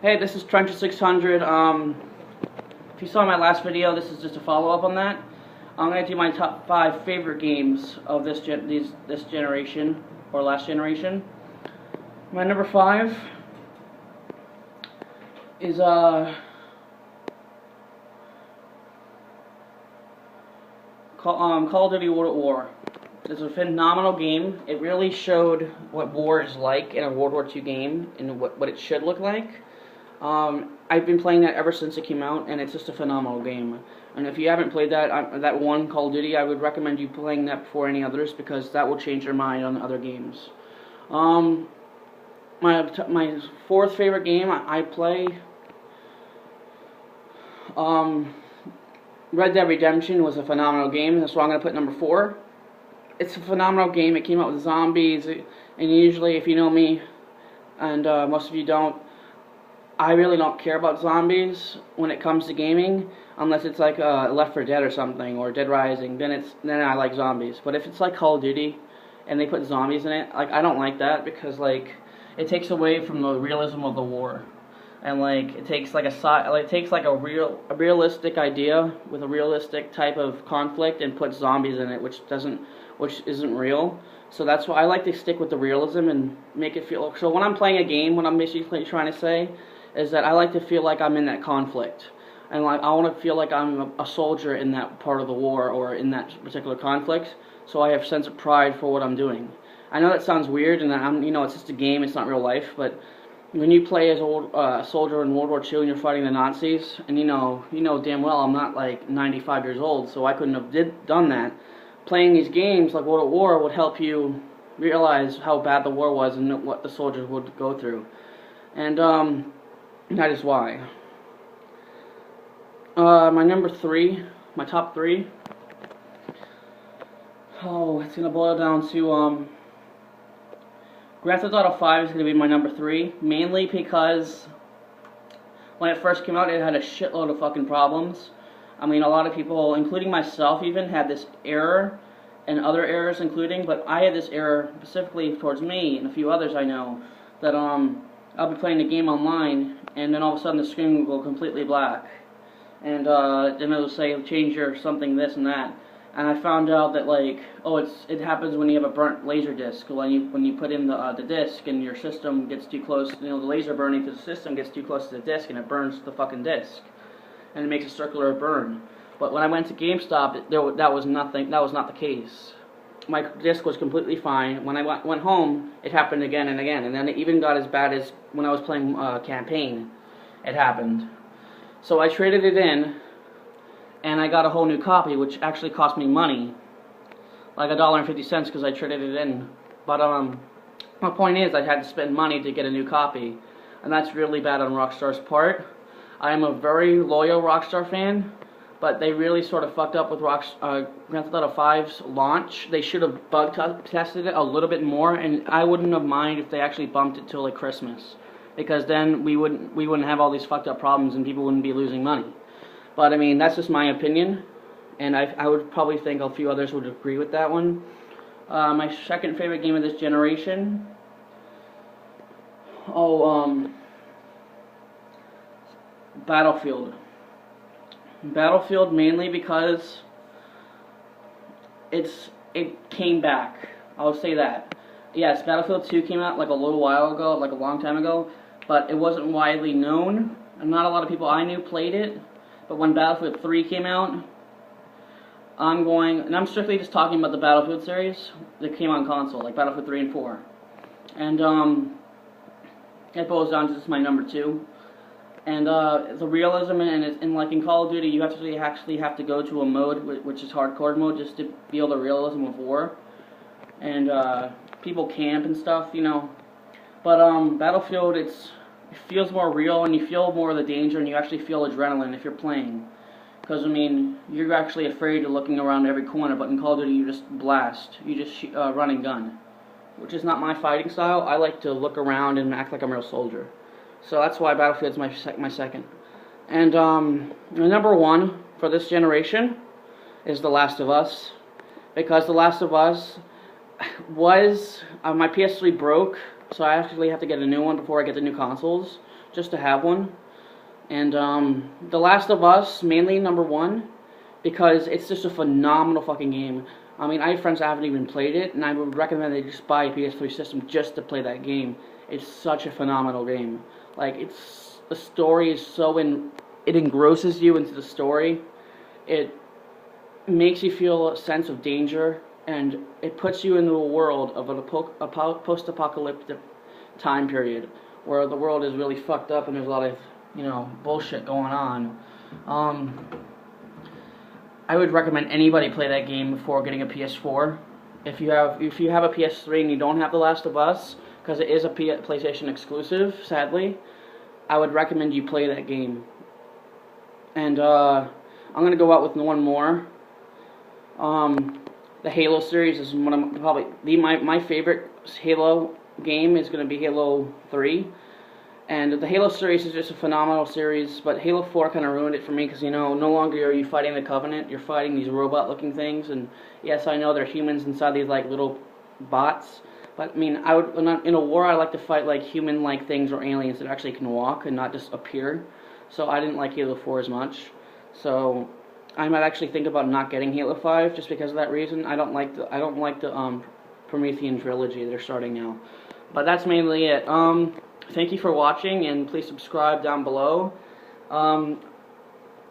Hey, this is Trencher600. If you saw my last video, this is just a follow-up on that. I'm going to do my top 5 favorite games of this generation, or last generation. My number 5 is Call of Duty World at War. It's a phenomenal game. It really showed what war is like in a World War II game and what it should look like. I've been playing that ever since it came out, and it's just a phenomenal game. And if you haven't played that one Call of Duty, I would recommend you playing that before any others, because that will change your mind on the other games. My fourth favorite game I play, Red Dead Redemption was a phenomenal game. That's why I'm going to put number 4. It's a phenomenal game. It came out with zombies, and usually, if you know me, and most of you don't, I really don't care about zombies when it comes to gaming, unless it's like Left 4 Dead or something, or Dead Rising. Then I like zombies. But if it's like Call of Duty and they put zombies in it, like, I don't like that, because like it takes away from the realism of the war, and like it takes like a realistic idea with a realistic type of conflict and puts zombies in it, which isn't real. So that's why I like to stick with the realism and make it feel. So when I'm playing a game, what I'm basically trying to say is that I like to feel like I'm in that conflict, and like I want to feel like I'm a soldier in that part of the war or in that particular conflict, so I have a sense of pride for what I'm doing. I know that sounds weird, and it's just a game, it's not real life, but when you play as a soldier in World War II and you're fighting the Nazis, and you know damn well I'm not like 95 years old, so I couldn't have done that. Playing these games like World at War would help you realize how bad the war was and what the soldiers would go through. And that is why. My number 3, my top 3. Oh, it's gonna boil down to Grand Theft Auto 5 is gonna be my number 3, mainly because when it first came out, it had a shitload of fucking problems. I mean, a lot of people, including myself even, had this error, and other errors including, but I had this error specifically towards me and a few others I know, that I'll be playing the game online, and then all of a sudden the screen will go completely black, and then it'll say change your something, this and that, and I found out that like, oh, it happens when you have a burnt laser disc. When you put in the disc and your system gets too close, the laser burning to the system gets too close to the disc, and it burns the fucking disc, and it makes a circular burn. But when I went to GameStop, that was not the case. My disc was completely fine. When I went home, it happened again and again, and then it even got as bad as when I was playing campaign. It happened. So I traded it in, and I got a whole new copy, which actually cost me money, like $1.50, because I traded it in. But my point is, I had to spend money to get a new copy, and that's really bad on Rockstar's part. I am a very loyal Rockstar fan, but they really sort of fucked up with Grand Theft Auto 5's launch. They should have bug tested it a little bit more, and I wouldn't have minded if they actually bumped it till like Christmas, because then we wouldn't have all these fucked up problems and people wouldn't be losing money. But I mean, that's just my opinion, and I would probably think a few others would agree with that one. My second favorite game of this generation, Battlefield. Battlefield mainly because it came back. I'll say that. Yes, Battlefield 2 came out like a little while ago, like a long time ago, but it wasn't widely known, and not a lot of people I knew played it. But when Battlefield 3 came out, and I'm strictly just talking about the Battlefield series that came on console, like Battlefield 3 and 4. And it boils down to just my number 2. And the realism, and like in Call of Duty, you actually have to go to a mode which is hardcore mode just to feel the realism of war. And people camp and stuff, But Battlefield, it feels more real, and you feel more of the danger, and you actually feel adrenaline if you're playing. Because I mean, you're actually afraid of looking around every corner. But in Call of Duty, you just blast, you just run and gun, which is not my fighting style. I like to look around and act like I'm a real soldier. So that's why Battlefield's my second. And number 1 for this generation is The Last of Us, because The Last of Us was my PS3 broke, so I actually have to get a new one before I get the new consoles. just to have one. And The Last of Us, mainly number one, because it's just a phenomenal fucking game. I mean, I have friends that haven't even played it, and I would recommend they just buy a PS3 system just to play that game. It's such a phenomenal game. Like, the story is so it engrosses you into the story. It makes you feel a sense of danger, and it puts you into a world of a post-apocalyptic time period where the world is really fucked up and there's a lot of, bullshit going on. I would recommend anybody play that game before getting a PS4. If you have a PS3 and you don't have The Last of Us, because it is a PlayStation exclusive, sadly, I would recommend you play that game. And I'm gonna go out with one more. The Halo series is one of probably my favorite Halo game is gonna be Halo 3. And the Halo series is just a phenomenal series, but Halo 4 kind of ruined it for me because, no longer are you fighting the Covenant, you're fighting these robot-looking things, and yes, I know they're humans inside these, like, little bots, but, I mean, in a war, I like to fight, like, human-like things or aliens that actually can walk and not just appear, so I didn't like Halo 4 as much, so I might actually think about not getting Halo 5 just because of that reason. I don't like the Promethean trilogy they're starting now, but that's mainly it. Thank you for watching, and please subscribe down below. I'm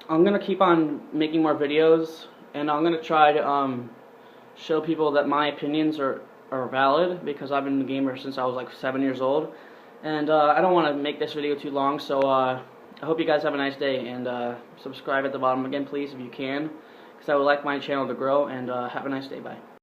going to keep on making more videos, and I'm going to try to show people that my opinions are valid, because I've been a gamer since I was like 7 years old. And I don't want to make this video too long, so I hope you guys have a nice day, and subscribe at the bottom again, please, if you can, because I would like my channel to grow, and have a nice day. Bye.